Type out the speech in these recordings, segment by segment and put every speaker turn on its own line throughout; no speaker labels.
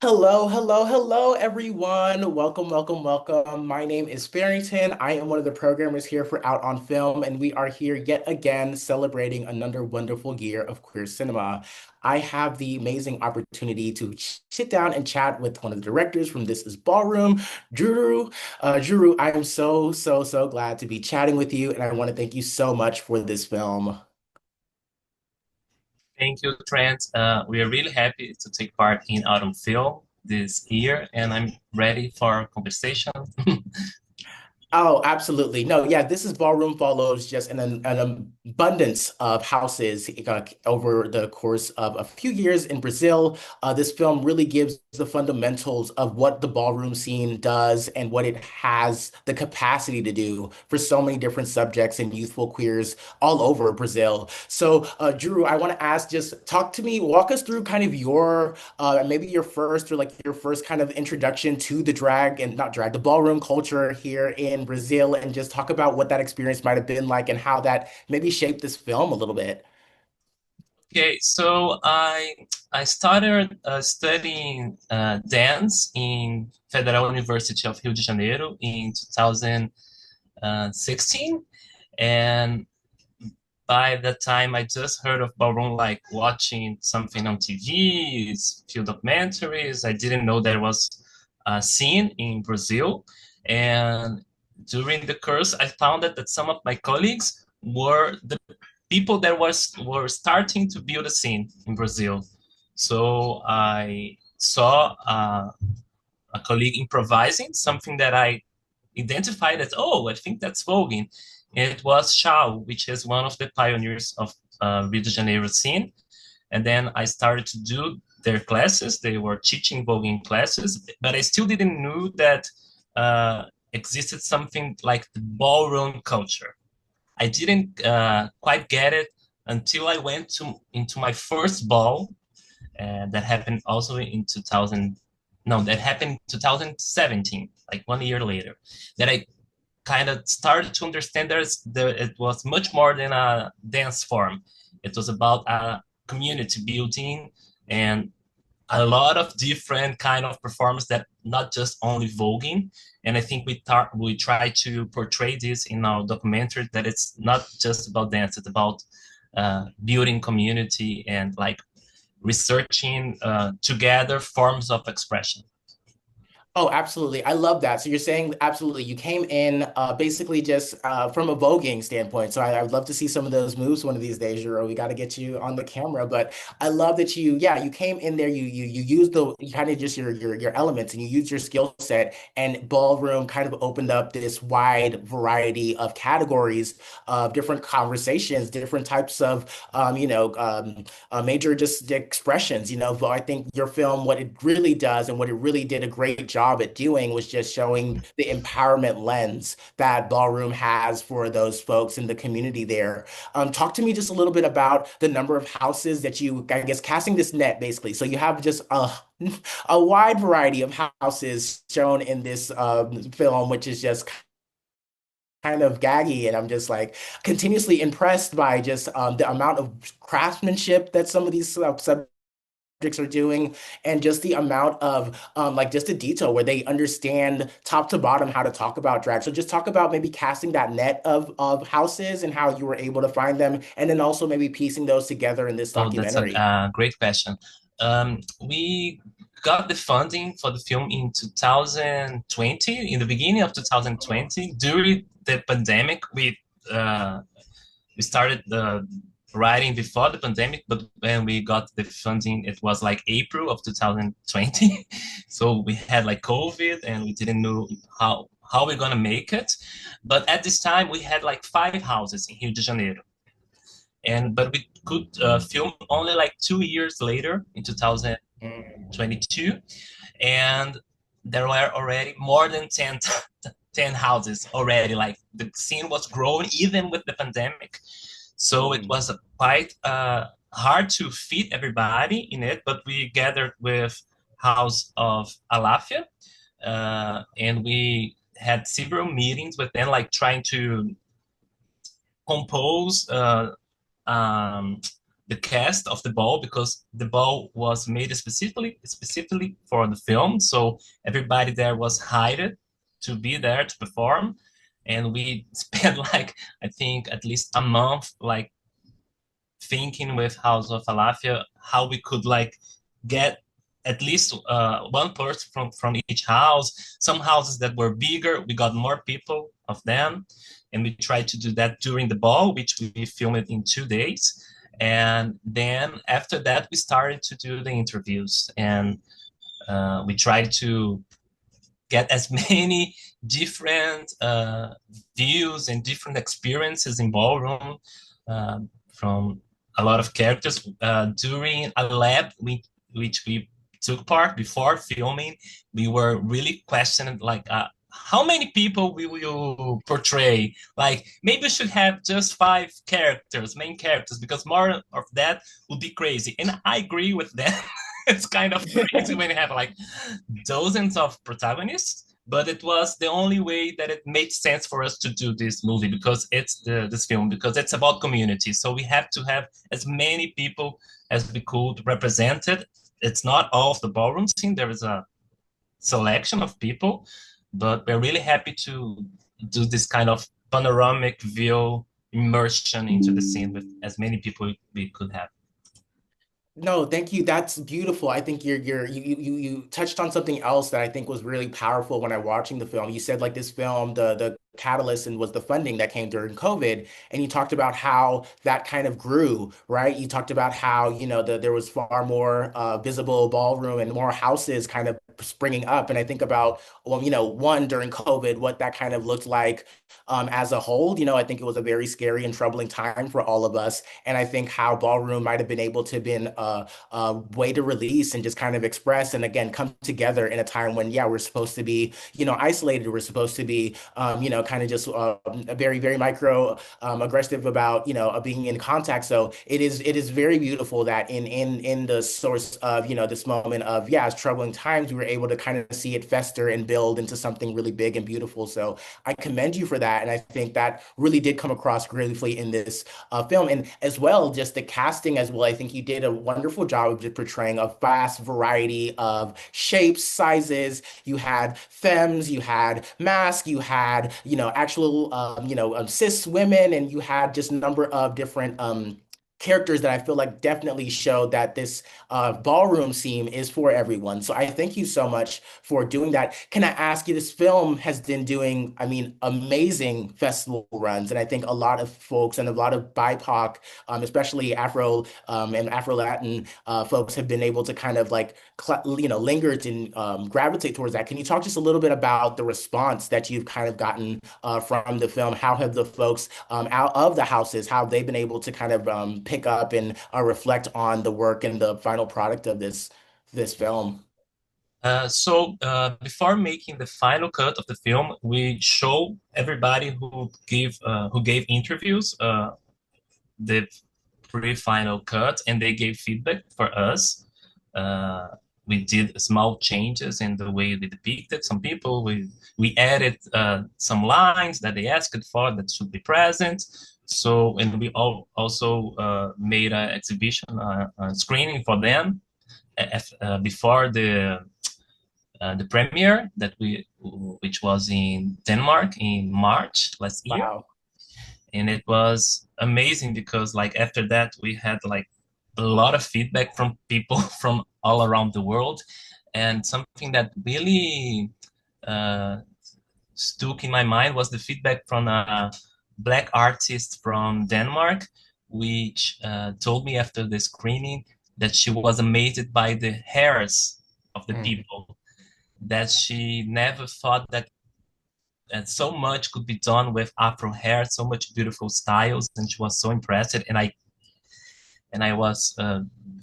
Hello, hello, hello, everyone. Welcome, welcome, welcome. My name is Farrington. I am one of the programmers here for Out on Film, and we are here yet again celebrating another wonderful year of queer cinema. I have the amazing opportunity to sit down and chat with one of the directors from This is Ballroom, Juru. Juru, I am so, so, so glad to be chatting with you, and I want to thank you so much for this film.
Thank you, Trent. We are really happy to take part in Autumn Film this year, and I'm ready for conversation.
Oh, absolutely. No, yeah, this is Ballroom follows just an abundance of houses over the course of a few years in Brazil. This film really gives the fundamentals of what the ballroom scene does and what it has the capacity to do for so many different subjects and youthful queers all over Brazil. So, Drew, I want to ask, just talk to me, walk us through kind of your maybe your first or like your first kind of introduction to the drag and not drag, the ballroom culture here in Brazil, and just talk about what that experience might have been like and how that maybe shaped this film a little bit.
Okay, so I started studying dance in Federal University of Rio de Janeiro in 2016, and by that time I just heard of ballroom, like watching something on TV, few documentaries. I didn't know there was a scene in Brazil, and during the course I found that some of my colleagues were the people that were starting to build a scene in Brazil. So I saw a colleague improvising something that I identified as, oh, I think that's voguing. It was Shao, which is one of the pioneers of Rio de Janeiro scene. And then I started to do their classes. They were teaching voguing classes, but I still didn't know that uh, existed something like the ballroom culture. I didn't quite get it until I went to into my first ball that happened also in 2000. No, that happened 2017, like 1 year later. That I kind of started to understand it was much more than a dance form. It was about a community building and a lot of different kind of performance that not just only voguing. And I think we try to portray this in our documentary, that it's not just about dance, it's about building community and like researching together forms of expression.
Oh, absolutely. I love that. So you're saying absolutely. You came in basically just from a voguing standpoint. So I would love to see some of those moves one of these days, Juro. We got to get you on the camera. But I love that yeah, you came in there. You used you kind of just your elements and you used your skill set. And ballroom kind of opened up this wide variety of categories of different conversations, different types of major just expressions. But I think your film, what it really does and what it really did a great job at doing was just showing the empowerment lens that Ballroom has for those folks in the community there. Talk to me just a little bit about the number of houses that you, I guess, casting this net basically. So you have just a wide variety of houses shown in this film, which is just kind of gaggy, and I'm just like continuously impressed by just the amount of craftsmanship that some of these subjects are doing, and just the amount of like just the detail where they understand top to bottom how to talk about drag. So just talk about maybe casting that net of houses and how you were able to find them, and then also maybe piecing those together in this
Oh, that's a
documentary.
great question. We got the funding for the film in 2020, in the beginning of 2020, during the pandemic. We started writing before the pandemic, but when we got the funding, it was like April of 2020. So we had like COVID, and we didn't know how we're gonna make it. But at this time, we had like 5 houses in Rio de Janeiro, and but we could film only like 2 years later in 2022, and there were already more than 10 houses already. Like the scene was growing even with the pandemic, so it
Mm.
was quite hard to fit everybody in it. But we gathered with House of Alafia, and we had several meetings with them, like trying to compose um, the cast of the ball because the ball was made specifically for the film. So everybody there was hired to be there to perform, and we spent like I think at least a month like thinking with House of Falafel how we could like get at least one person from each house. Some houses that were bigger, we got more people of them, and we tried to do that during the ball, which we filmed in 2 days. And then after that, we started to do the interviews, and we tried to get as many different views and different experiences in ballroom from a lot of characters during a lab which we took part before filming. We were really questioning like how many people we will portray. Like maybe we should have just 5 characters, main characters, because more of that would be crazy. And I agree with that. It's kind of crazy when you have like dozens of protagonists, but it was the only way that it made sense for us to do this movie because it's this film because it's about community. So we have to have as many people as we could represented. It's not all of the ballroom scene. There is a selection of people, but we're really happy to do this kind of panoramic view immersion into the scene with as many people we could have.
No, thank you. That's beautiful. I think you touched on something else that I think was really powerful when I watching the film. You said like this film, the catalyst and was the funding that came during COVID, and you talked about how that kind of grew, right? You talked about how, there was far more visible ballroom and more houses kind of springing up. And I think about, well, one during COVID, what that kind of looked like as a whole. I think it was a very scary and troubling time for all of us. And I think how ballroom might have been able to been a way to release and just kind of express and again come together in a time when, yeah, we're supposed to be, isolated. We're supposed to be, kind of just very, very micro aggressive about, being in contact. So it is very beautiful that in the source of, this moment of, yeah, it's troubling times, we were able to kind of see it fester and build into something really big and beautiful. So I commend you for that. And I think that really did come across brilliantly in this film. And as well, just the casting as well. I think you did a wonderful job of just portraying a vast variety of shapes, sizes. You had femmes, you had masc, you had, actual, cis women, and you had just a number of different, characters that I feel like definitely showed that this ballroom scene is for everyone. So I thank you so much for doing that. Can I ask you, this film has been doing, I mean, amazing festival runs, and I think a lot of folks and a lot of BIPOC, especially Afro and Afro Latin folks, have been able to kind of like linger and gravitate towards that. Can you talk just a little bit about the response that you've kind of gotten from the film? How have the folks out of the houses, how have they been able to kind of pick up and reflect on the work and the final product of this film?
Before making the final cut of the film, we show everybody who gave interviews the pre-final cut, and they gave feedback for us. Uh, we did small changes in the way we depicted some people. We added some lines that they asked for that should be present. So, and we also made an exhibition screening for them before the premiere which was in Denmark in March last year.
Wow.
And it was amazing because like after that we had like a lot of feedback from people from all around the world, and something that really uh, stuck in my mind was the feedback from a black artist from Denmark, which told me after the screening that she was amazed by the hairs of the
Mm.
people, that she never thought that so much could be done with Afro hair, so much beautiful styles, and she was so impressed. And I was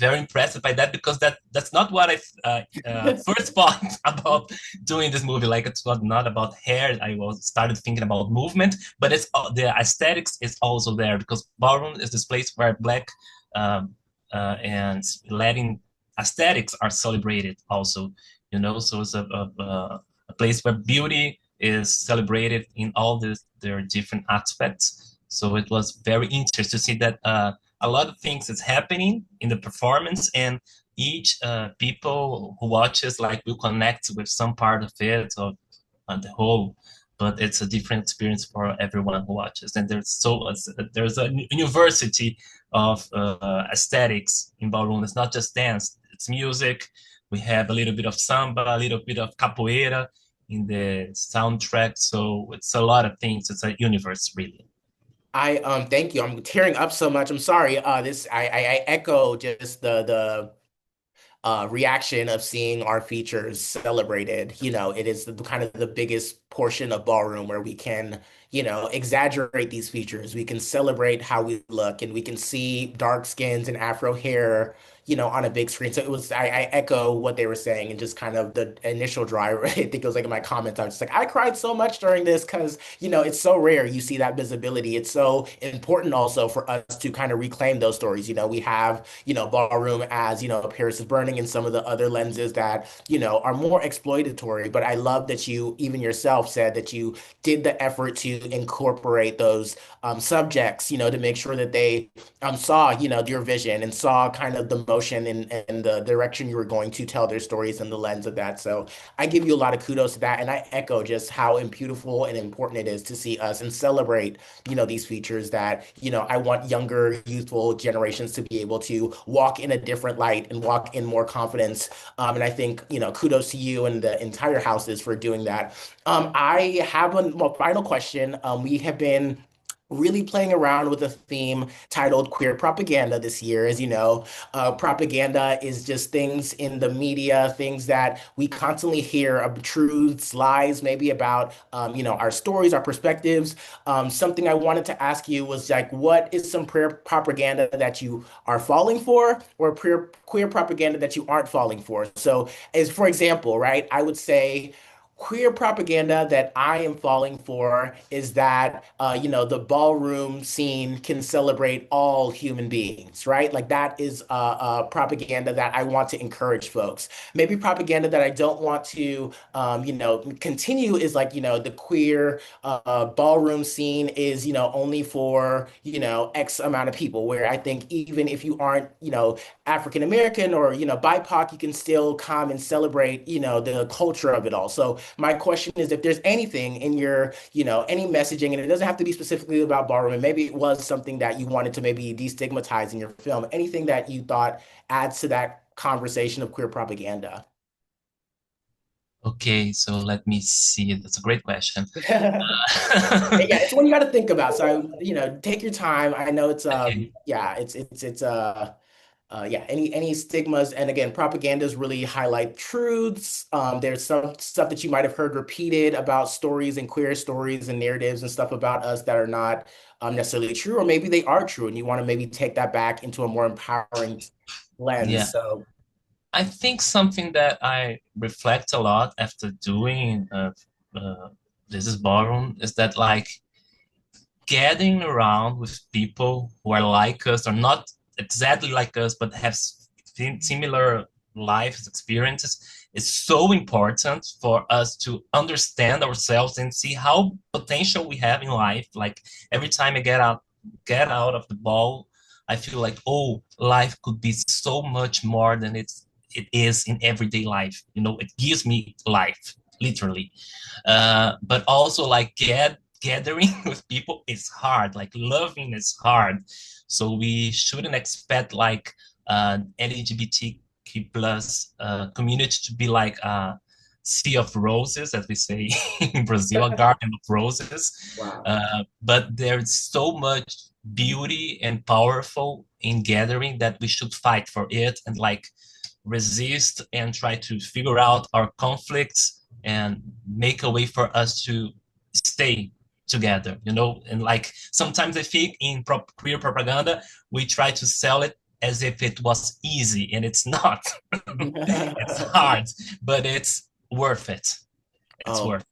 very impressed by that because that's not what I first thought about doing this movie. Like it's not about hair. I was started thinking about movement, but it's the aesthetics is also there because ballroom is this place where black and Latin aesthetics are celebrated also. So it's a place where beauty is celebrated in all their different aspects. So it was very interesting to see that a lot of things is happening in the performance, and each people who watches like will connect with some part of it or the whole, but it's a different experience for everyone who watches. And there's a university of aesthetics in ballroom. It's not just dance, it's music. We have a little bit of samba, a little bit of capoeira in the soundtrack. So it's a lot of things. It's a universe, really.
I thank you. I'm tearing up so much. I'm sorry. This I echo just the reaction of seeing our features celebrated. It is kind of the biggest portion of ballroom where we can, exaggerate these features. We can celebrate how we look, and we can see dark skins and afro hair, on a big screen. So I echo what they were saying, and just kind of the initial drive. I think it was like in my comments, I was just like, I cried so much during this because, it's so rare. You see that visibility. It's so important also for us to kind of reclaim those stories. We have, ballroom as, Paris is Burning and some of the other lenses that, are more exploitatory. But I love that you, even yourself, said that you did the effort to incorporate those subjects, to make sure that they saw, your vision and saw kind of the motion and the direction you were going to tell their stories and the lens of that. So I give you a lot of kudos to that. And I echo just how beautiful and important it is to see us and celebrate, these features that, I want younger, youthful generations to be able to walk in a different light and walk in more confidence. And I think, kudos to you and the entire houses for doing that. I have a final question. We have been really playing around with a theme titled queer propaganda this year. As you know, propaganda is just things in the media, things that we constantly hear of truths, lies, maybe about, our stories, our perspectives. Something I wanted to ask you was like, what is some queer propaganda that you are falling for, or queer propaganda that you aren't falling for? So, as for example, right, I would say queer propaganda that I am falling for is that the ballroom scene can celebrate all human beings, right? Like that is propaganda that I want to encourage folks. Maybe propaganda that I don't want to continue is like the queer ballroom scene is only for X amount of people. Where I think even if you aren't African American or BIPOC, you can still come and celebrate the culture of it all. So my question is, if there's anything in your, any messaging, and it doesn't have to be specifically about ballroom, and maybe it was something that you wanted to maybe destigmatize in your film, anything that you thought adds to that conversation of queer propaganda.
Okay, so let me see. That's a great question.
Yeah, it's one you got to think about. So, take your time. I know it's
Okay.
yeah, yeah, any stigmas, and again, propagandas really highlight truths. There's some stuff that you might have heard repeated about stories and queer stories and narratives and stuff about us that are not necessarily true, or maybe they are true, and you want to maybe take that back into a more empowering lens.
Yeah,
So,
I think something that I reflect a lot after doing this is ballroom is that like getting around with people who are like us or not exactly like us but have similar life experiences is so important for us to understand ourselves and see how potential we have in life. Like every time I get out of the ball, I feel like, oh, life could be so much more than it is in everyday life. It gives me life, literally. But also like gathering with people is hard. Like loving is hard. So we shouldn't expect like LGBTQ plus community to be like a sea of roses, as we say in Brazil, a garden of roses.
wow.
But there's so much beauty and powerful in gathering that we should fight for it and like resist and try to figure out our conflicts and make a way for us to stay together, and like sometimes I think in queer propaganda we try to sell it as if it was easy, and it's not. It's hard, but it's worth it. It's
Oh,
worth it.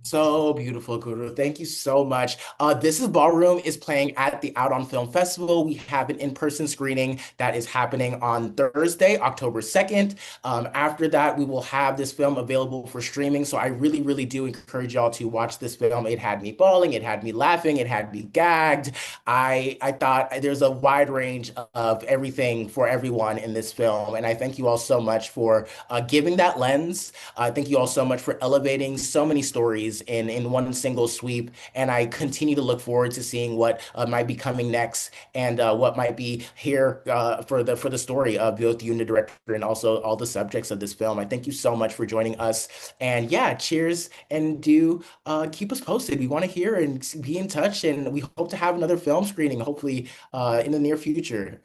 so beautiful, Guru. Thank you so much. This is Ballroom is playing at the Out on Film Festival. We have an in-person screening that is happening on Thursday, October 2nd. After that, we will have this film available for streaming. So I really, really do encourage y'all to watch this film. It had me bawling, it had me laughing, it had me gagged. I thought there's a wide range of everything for everyone in this film. And I thank you all so much for giving that lens. Thank you all so much for elevating so many stories in one single sweep. And I continue to look forward to seeing what might be coming next and what might be here for the story of both you and the director and also all the subjects of this film. I thank you so much for joining us. And yeah, cheers and do keep us posted. We want to hear and be in touch, and we hope to have another film screening, hopefully in the near future.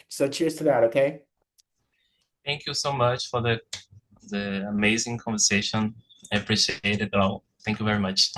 So cheers to that, okay?
Thank you so much for the amazing conversation. I appreciate it all. Thank you very much.